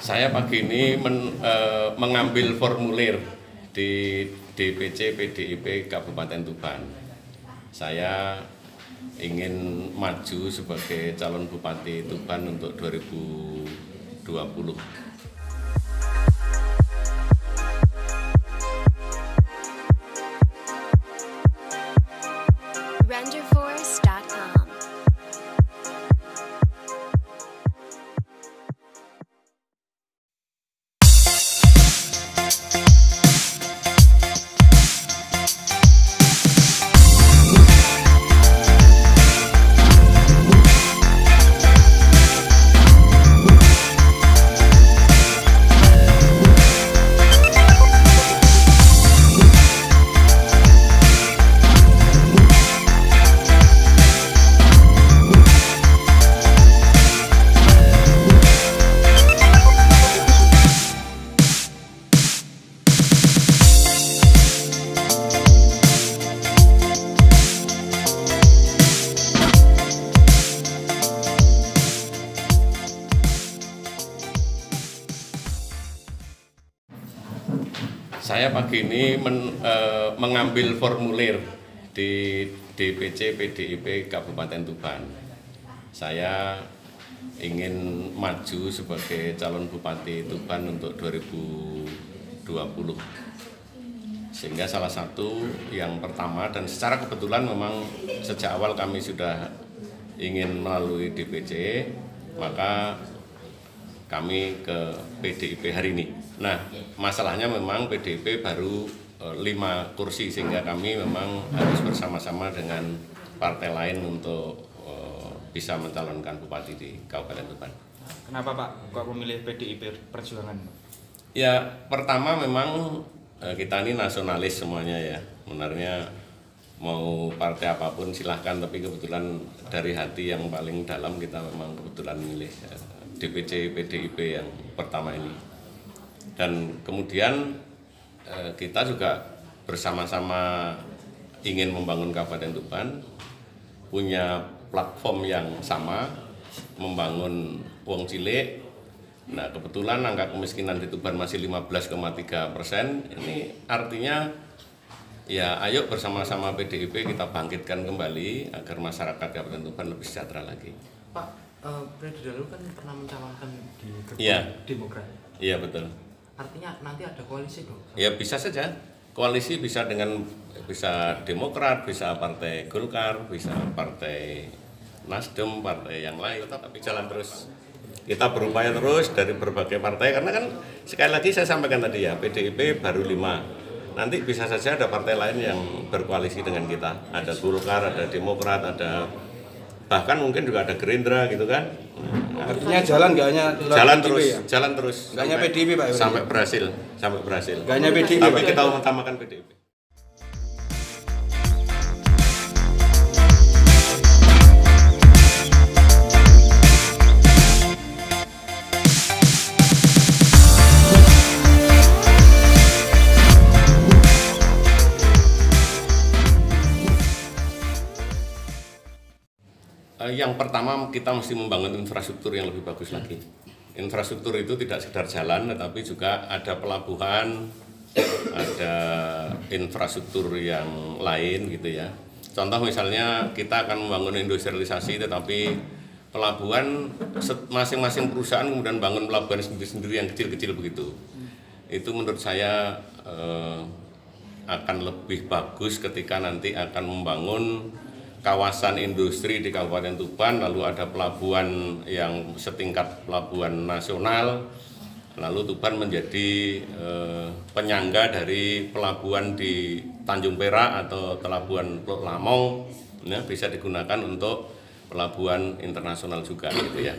Saya pagi ini mengambil formulir di DPC PDIP Kabupaten Tuban. Saya ingin maju sebagai calon Bupati Tuban untuk 2020. Renderforce.com. Saya pagi ini mengambil formulir di DPC PDIP Kabupaten Tuban. Saya ingin maju sebagai calon Bupati Tuban untuk 2020. Sehingga salah satu yang pertama, dan secara kebetulan memang sejak awal kami sudah ingin melalui DPC, maka kami ke PDIP hari ini. Nah, masalahnya memang PDIP baru 5 kursi, sehingga kami memang harus bersama-sama dengan partai lain untuk bisa mencalonkan bupati di Kabupaten Tuban. Kenapa Pak kok memilih PDIP Perjuangan? Ya, pertama memang kita ini nasionalis semuanya ya. Sebenarnya mau partai apapun silahkan, tapi kebetulan dari hati yang paling dalam kita memang kebetulan milih DPC PDIP yang pertama ini. Dan kemudian kita juga bersama-sama ingin membangun Kabupaten Tuban, punya platform yang sama, membangun wong cilik. Nah, kebetulan angka kemiskinan di Tuban masih 15,3%. Ini artinya ya ayo bersama-sama PDIP kita bangkitkan kembali agar masyarakat Kabupaten Tuban lebih sejahtera lagi. Pak, periode lalu kan pernah mencalonkan di Iya. Demokrat. Iya, betul. Artinya nanti ada koalisi dong? Ya bisa saja. Koalisi bisa bisa Demokrat, bisa Partai Golkar, bisa Partai Nasdem, partai yang lain. Tapi jalan terus. Kita berupaya terus dari berbagai partai, karena kan sekali lagi saya sampaikan tadi ya, PDIP baru 5. Nanti bisa saja ada partai lain yang berkoalisi dengan kita. Ada Golkar, ada Demokrat, ada bahkan mungkin juga ada Gerindra gitu kan. Artinya jalan nggak hanya Jalan PDIP terus, ya? jalan terus. Nggak hanya PDIP Pak? Sampai berhasil. Nggak hanya PDIP Tapi Pak? kita utamakan PDIP. Yang pertama, kita mesti membangun infrastruktur yang lebih bagus lagi. Infrastruktur itu tidak sekedar jalan, tetapi juga ada pelabuhan, ada infrastruktur yang lain gitu ya. Contoh misalnya kita akan membangun industrialisasi, tetapi pelabuhan masing-masing perusahaan kemudian bangun pelabuhan sendiri-sendiri yang kecil-kecil begitu. Itu menurut saya akan lebih bagus ketika nanti akan membangun kawasan industri di Kabupaten Tuban, lalu ada pelabuhan yang setingkat pelabuhan nasional, lalu Tuban menjadi penyangga dari pelabuhan di Tanjung Perak atau pelabuhan Pulau Lamong, ya, bisa digunakan untuk pelabuhan internasional juga gitu ya.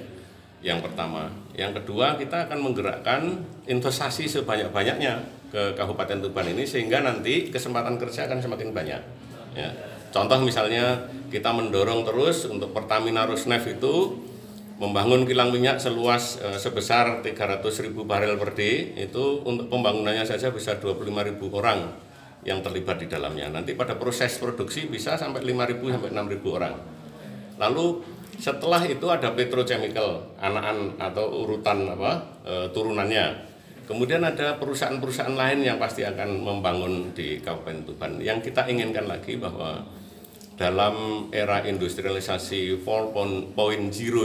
Yang pertama. Yang kedua, kita akan menggerakkan investasi sebanyak-banyaknya ke Kabupaten Tuban ini, sehingga nanti kesempatan kerja akan semakin banyak ya. Contoh misalnya kita mendorong terus untuk Pertamina Rosneft itu membangun kilang minyak seluas sebesar 300.000 barel per day, itu untuk pembangunannya saja bisa 25.000 orang yang terlibat di dalamnya. Nanti pada proses produksi bisa sampai 5.000 sampai 6.000 orang. Lalu Setelah itu ada petrochemical, anakan atau urutan turunannya. Kemudian ada perusahaan-perusahaan lain yang pasti akan membangun di Kabupaten Tuban. Yang kita inginkan lagi bahwa dalam era industrialisasi 4.0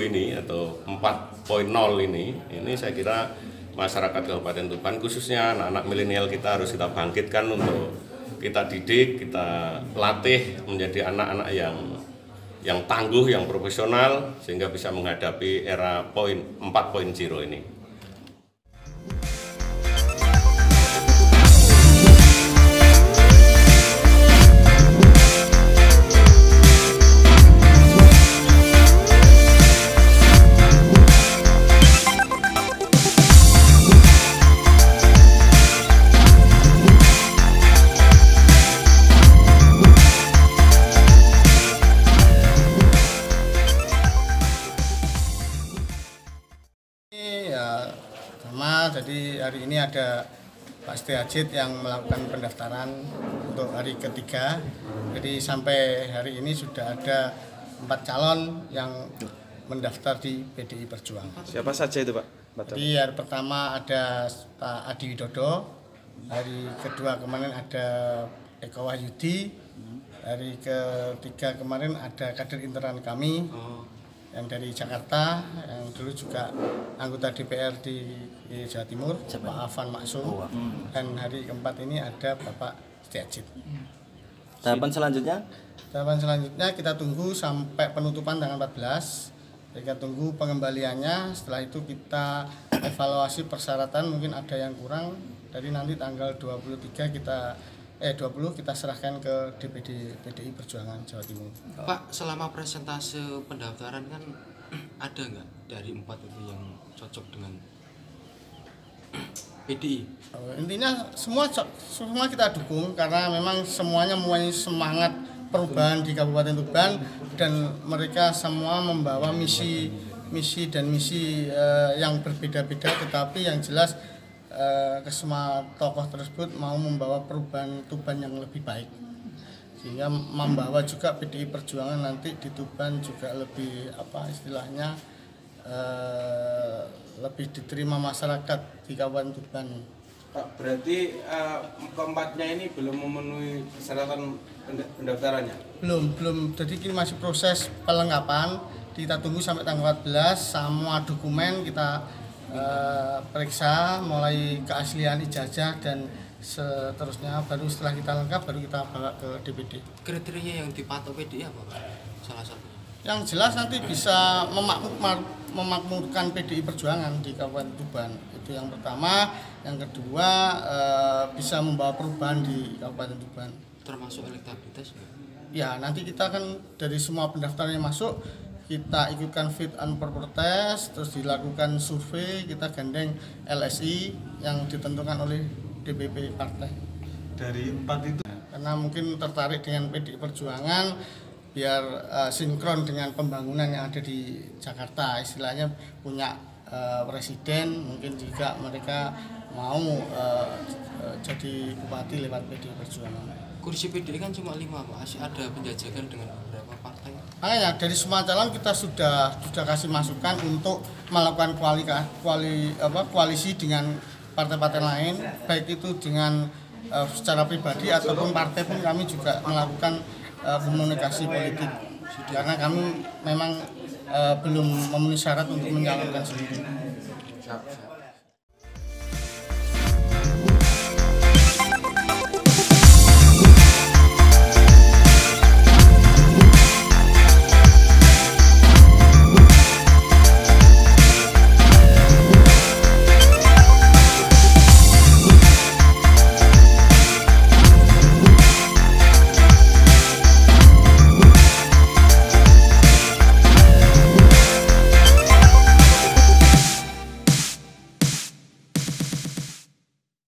ini atau 4.0 ini saya kira masyarakat Kabupaten Tuban khususnya anak-anak milenial kita harus kita bangkitkan untuk kita didik, kita latih menjadi anak-anak yang tangguh, yang profesional sehingga bisa menghadapi era 4.0 ini. Jadi hari ini ada Pak Setiajid yang melakukan pendaftaran untuk hari ketiga. Jadi sampai hari ini sudah ada 4 calon yang mendaftar di PDI Perjuangan. Siapa saja itu, Pak? Jadi hari pertama ada Pak Adi Widodo, hari kedua kemarin ada Eko Wahyudi, hari ketiga kemarin ada kader internal kami yang dari Jakarta, yang dulu juga anggota DPR di Jawa Timur, Pak Afan Maksum, dan hari keempat ini ada Bapak Setiajid. Tahapan selanjutnya? Tahapan selanjutnya kita tunggu sampai penutupan tanggal 14. Kita tunggu pengembaliannya, setelah itu kita evaluasi persyaratan, mungkin ada yang kurang. Jadi nanti tanggal 20 kita serahkan ke DPD PDI Perjuangan Jawa Timur. Pak, selama presentase pendaftaran kan ada nggak dari 4 itu yang cocok dengan PDI? Intinya semua kita dukung karena memang semuanya mempunyai semangat perubahan di Kabupaten Tuban dan mereka semua membawa misi yang berbeda-beda, tetapi yang jelas kesemua tokoh tersebut mau membawa perubahan Tuban yang lebih baik, sehingga membawa juga PDI Perjuangan nanti di Tuban juga lebih lebih diterima masyarakat di Kabupaten Tuban. Pak, berarti keempatnya ini belum memenuhi persyaratan pendaftarannya? Belum. Jadi ini masih proses pelengkapan. Kita tunggu sampai tanggal 14, semua dokumen kita periksa, mulai keaslian ijazah dan seterusnya. Baru setelah kita lengkap, baru kita bawa ke DPD. Kriteria yang dipatok PDI apa, Pak? Salah satunya? Yang jelas nanti bisa memakmurkan PDI Perjuangan di Kabupaten Tuban. Itu yang pertama. Yang kedua, bisa membawa perubahan di Kabupaten Tuban. Termasuk elektabilitas? Ya, nanti kita kan dari semua pendaftaran yang masuk, kita ikutkan fit and proper test, terus dilakukan survei, kita gandeng LSI yang ditentukan oleh DPP partai. Dari 4 itu? Karena mungkin tertarik dengan PDI Perjuangan, biar sinkron dengan pembangunan yang ada di Jakarta. Istilahnya punya presiden, mungkin juga mereka mau jadi bupati lewat PDI Perjuangan. Kursi PDI kan cuma 5, Pak. Ada penjajakan dengan beberapa partai. Makanya dari semua calon kita sudah kasih masukan untuk melakukan koalisi dengan partai-partai lain, baik itu dengan secara pribadi ataupun partai pun kami juga melakukan komunikasi politik. Karena kami memang belum memenuhi syarat untuk mencalonkan sendiri.